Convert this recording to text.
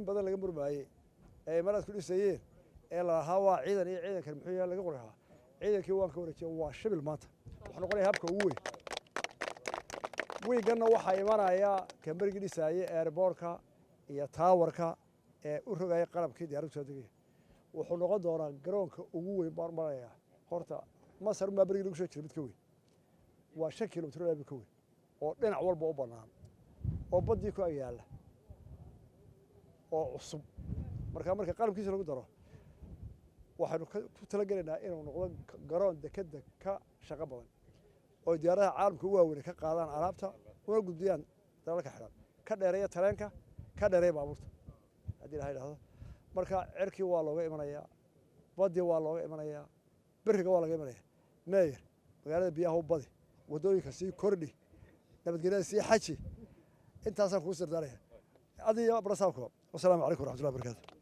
badan laga murmaayey ee imaaraadku dhisayeen ee la lahaa waa ciidan iyo ciidankan muxuu yahay laga qorayaa ciidankii waan ka wareejiyay waa shibil maanta wuxuu noqonayaa habka ugu weyn wiiganna waxaa imanaya kambarigii dhisayey airbortka iyo taawarka ee u rogaya qalabkii diyaaraddu soo degaya wuxuu noqon doonaa garoonka ugu weyn baan marayaa horta masar maa berigii lagu soo jiray mid ka weyn waa 5 kilomitir oo ka weyn oo dhinac walba u bannaan oo baddii ku agyaala oo cusub marka qalabkiisa lagu daro waxaanu ku talagelaynaa inuu noqdo garoon dekeda ka shaqo badan oo diyaaradaha caalamka u waaweyn ka qaadaan alaabta una gudbiyaan dalalka xiran ka dheereeya tareenka ka dheereeya baabuurta haddii la yidhaahdo marka cirkii waa looga imanayaa baddii waa looga imanayaa beriga waa laga imanayaa meeyer magaalada biyaha u badi waddooyinka sii kordhi nabadgelyada sii xaji intaasaan kuu sirdaanaya adiyo barasaabko wasalaamu calaykum waraxmatullahi wabarakaatu